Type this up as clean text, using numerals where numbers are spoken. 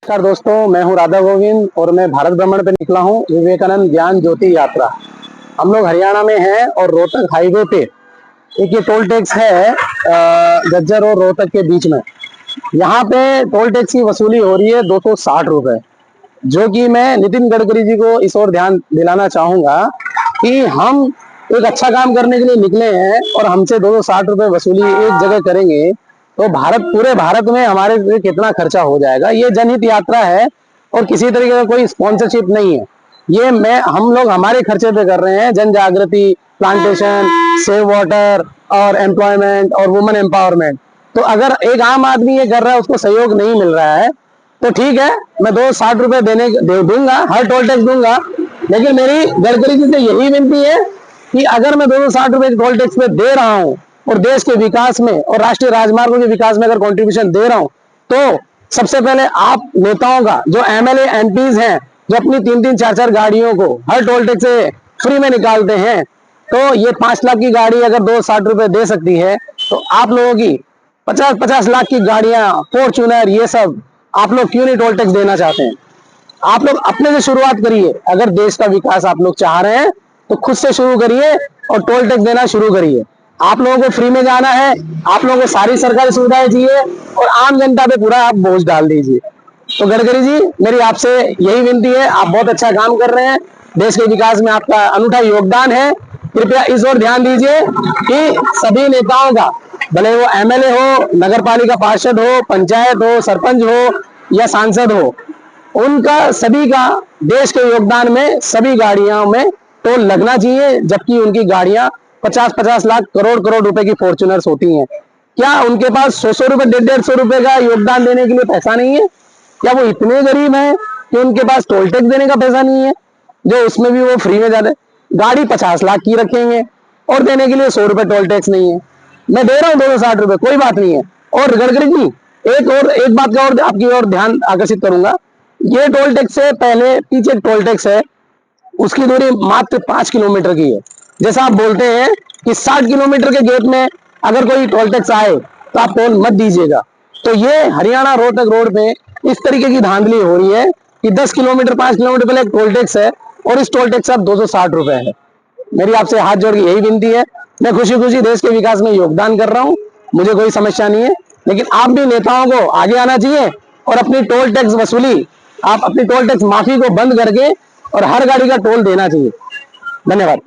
नमस्कार दोस्तों, मैं हूं राधा गोविंद और मैं भारत भ्रमण पे निकला हूं विवेकानंद ज्ञान ज्योति यात्रा। हम लोग हरियाणा में हैं और रोहतक हाईवे पे एक ये टोल टैक्स है गज्जर और रोहतक के बीच में। यहाँ पे टोल टैक्स की वसूली हो रही है 260 रुपए, जो कि मैं नितिन गडकरी जी को इस ओर ध्यान दिलाना चाहूंगा कि हम एक अच्छा काम करने के लिए निकले हैं और हमसे 260 रुपए वसूली एक जगह करेंगे तो पूरे भारत में हमारे लिए कितना खर्चा हो जाएगा। ये जनहित यात्रा है और किसी तरीके का कोई स्पॉन्सरशिप नहीं है। ये हम लोग हमारे खर्चे पे कर रहे हैं। जन जागृति, प्लांटेशन, सेव वाटर और एम्प्लॉयमेंट और वुमेन एम्पावरमेंट। तो अगर एक आम आदमी ये कर रहा है, उसको सहयोग नहीं मिल रहा है, तो ठीक है, मैं 260 रुपए दूंगा, हर टोल टैक्स दूंगा। लेकिन मेरी गडकरी जी से यही विनती है कि अगर मैं 260 रुपए टोल टैक्स पे दे रहा हूं और देश के विकास में और राष्ट्रीय राजमार्गों के विकास में अगर कंट्रीब्यूशन दे रहा हूं, तो सबसे पहले आप नेताओं का, जो एमएलए एमपीज हैं, जो अपनी 3-3, 4-4 गाड़ियों को हर टोल टैक्स से फ्री में निकालते हैं, तो ये 5 लाख की गाड़ी अगर 260 रुपए दे सकती है, तो आप लोगों की 50-50 लाख की गाड़ियां, फॉर्च्यूनर, ये सब आप लोग क्यों नहीं टोल टैक्स देना चाहते हैं? आप लोग अपने से शुरुआत करिए। अगर देश का विकास आप लोग चाह रहे हैं तो खुद से शुरू करिए और टोल टैक्स देना शुरू करिए। आप लोगों को फ्री में जाना है, आप लोगों को सारी सरकारी सुविधाएं चाहिए और आम जनता पे पूरा आप बोझ डाल दीजिए। तो गडकरी जी, मेरी आपसे यही विनती है, आप बहुत अच्छा काम कर रहे हैं, देश के विकास में आपका अनूठा योगदान है। कृपया इस ओर ध्यान दीजिए कि सभी नेताओं का, भले वो एमएलए हो, नगर पालिका पार्षद हो, पंचायत हो, सरपंच हो या सांसद हो, उनका सभी का देश के योगदान में सभी गाड़ियों में टोल लगना चाहिए। जबकि उनकी गाड़ियां 50-50 लाख, करोड़-करोड़ रुपए की फॉर्च्यूनर्स होती हैं। क्या उनके पास 100-100 रुपए, 150-150 रुपए का योगदान देने के लिए पैसा नहीं है? क्या वो इतने गरीब हैं कि उनके पास टोल टैक्स देने का पैसा नहीं है, जो उसमें भी वो फ्री में जाते? गाड़ी 50 लाख की रखेंगे और देने के लिए 100 रुपए टोल टैक्स नहीं है। मैं दे रहा हूँ 260 रुपए, कोई बात नहीं है। और गडकरी जी, एक बात का और आपकी ओर ध्यान आकर्षित करूंगा। ये टोल टैक्स से पहले पीछे टोल टैक्स है, उसकी दूरी मात्र 5 किलोमीटर की है। जैसा आप बोलते हैं कि 60 किलोमीटर के गेप में अगर कोई टोल टैक्स आए तो आप टोल मत दीजिएगा। तो ये हरियाणा रोहतक रोड पे इस तरीके की धांधली हो रही है कि 10 किलोमीटर, 5 किलोमीटर पहले एक टोल टैक्स है और इस टोल टैक्स अब 260 रुपए है। मेरी आपसे हाथ जोड़ के यही विनती है। मैं खुशी खुशी देश के विकास में योगदान कर रहा हूँ, मुझे कोई समस्या नहीं है, लेकिन आप भी नेताओं को आगे आना चाहिए और अपनी टोल टैक्स वसूली, आप अपनी टोल टैक्स माफी को बंद करके और हर गाड़ी का टोल देना चाहिए। धन्यवाद।